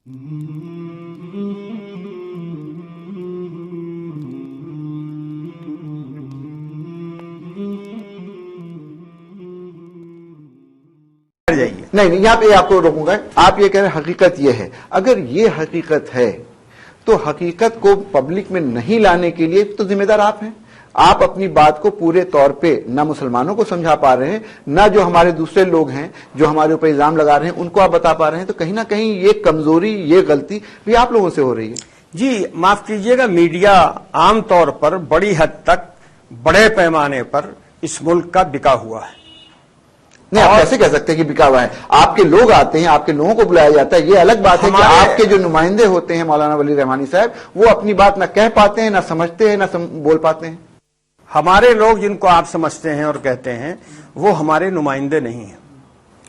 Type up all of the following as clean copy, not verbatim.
نہیں یہاں پہ آپ کو روکوں گا. آپ یہ کہہ رہے ہیں حقیقت یہ ہے. اگر یہ حقیقت ہے تو حقیقت کو پبلک میں نہیں لانے کے لیے تو ذمہ دار آپ ہیں. آپ اپنی بات کو پورے طور پہ نہ مسلمانوں کو سمجھا پا رہے ہیں، نہ جو ہمارے دوسرے لوگ ہیں جو ہمارے اوپر الزام لگا رہے ہیں ان کو آپ بتا پا رہے ہیں. تو کہیں نہ کہیں یہ کمزوری، یہ غلطی بھی آپ لوگوں سے ہو رہی ہے. جی معاف کیجئے گا، میڈیا عام طور پر بڑی حد تک بڑے پیمانے پر اس ملک کا بکا ہوا ہے. نہیں آپ کیسے کہہ سکتے ہیں کہ بکا ہوا ہے؟ آپ کے لوگ آتے ہیں، آپ کے لوگوں کو بلایا جاتا ہے. یہ الگ بات ہے کہ آپ کے جو نمائندے ہوتے ہیں مولانا ولی رحمانی صاحب، وہ اپنی بات نہ کہہ پاتے ہیں، نہ سمجھتے ہیں، نہ بول پاتے ہیں. ہمارے لوگ جن کو آپ سمجھتے ہیں اور کہتے ہیں وہ ہمارے نمائندے نہیں ہیں.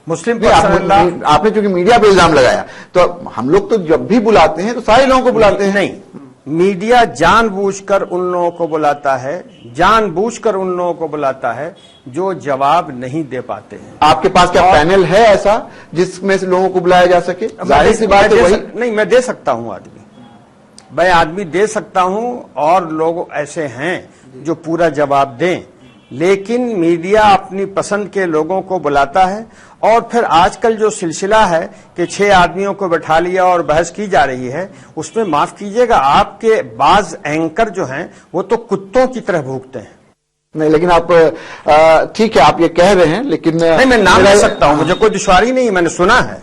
مسلم آپ نے چونکہ میڈیا پہ الزام لگایا تو ہم لوگ تو جب بھی بلاتے ہیں تو سارے لوگوں کو بلاتے ہیں. نہیں، میڈیا جان بوجھ کر ان لوگوں کو بلاتا ہے، جان بوجھ کر ان لوگوں کو بلاتا ہے جو جواب نہیں دے پاتے ہیں. آپ کے پاس کیا پینل ہے ایسا جس میں سے لوگوں کو بلایا جا سکے؟ ظاہر سی بات ہے وہی. نہیں، میں دے سکتا ہوں میں آدمی دے سکتا ہوں اور لوگ ایسے ہیں جو پورا جواب دیں، لیکن میڈیا اپنی پسند کے لوگوں کو بلاتا ہے. اور پھر آج کل جو سلسلہ ہے کہ 6 آدمیوں کو بٹھا لیا اور بحث کی جا رہی ہے، اس میں معاف کیجئے گا آپ کے بعض اینکر جو ہیں وہ تو کتوں کی طرح بھوکتے ہیں. نہیں لیکن آپ ٹھیک ہے آپ یہ کہہ رہے ہیں، لیکن نہیں میں نام لے سکتا ہوں، مجھے کوئی دشواری نہیں ہے، میں نے سنا ہے،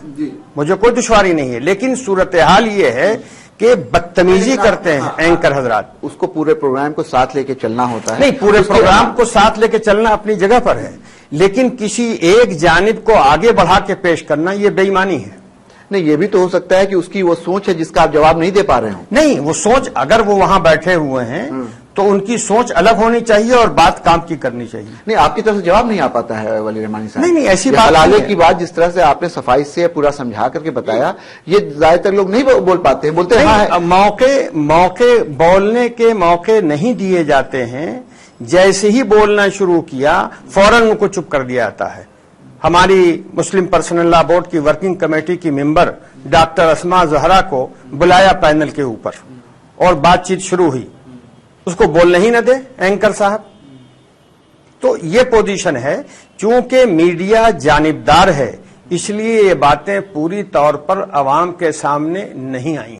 مجھے کوئی دشواری نہیں ہے. لیکن صورتحال یہ ہے کہ بدتمیزی کرتے ہیں اینکر حضرات. اس کو پورے پروگرام کو ساتھ لے کے چلنا ہوتا ہے. نہیں، پورے پروگرام کو ساتھ لے کے چلنا اپنی جگہ پر ہے، لیکن کسی ایک جانب کو آگے بڑھا کے پیش کرنا یہ بے ایمانی ہے. نہیں یہ بھی تو ہو سکتا ہے کہ اس کی وہ سوچ ہے جس کا آپ جواب نہیں دے پا رہے ہوں. نہیں، وہ سوچ اگر وہ وہاں بیٹھے ہوئے ہیں تو ان کی سوچ الگ ہونی چاہیے اور بات کام کی کرنی چاہیے. نہیں آپ کی طرف سے جواب نہیں آ پاتا ہے ولی رحمانی صاحب. نہیں ایسی بات حلالے کی بات جس طرح سے آپ نے صفائی سے پورا سمجھا کر کے بتایا، یہ زیادہ تر لوگ نہیں بول پاتے ہیں. بولتے ہیں موقع بولنے کے موقع نہیں دیے جاتے ہیں. جیسے ہی بولنا شروع کیا فوراً ان کو چپ کر دیا جاتا ہے. ہماری مسلم پرسنل لا بورڈ کی ورکنگ کمیٹی کی ممبر ڈاکٹر اسما زہرا کو بلایا پینل کے اوپر اور بات چیت شروع ہوئی، اس کو بولنے ہی نہ دے اینکر صاحب. تو یہ پوزیشن ہے. چونکہ میڈیا جانبدار ہے اس لیے یہ باتیں پوری طور پر عوام کے سامنے نہیں آئیں.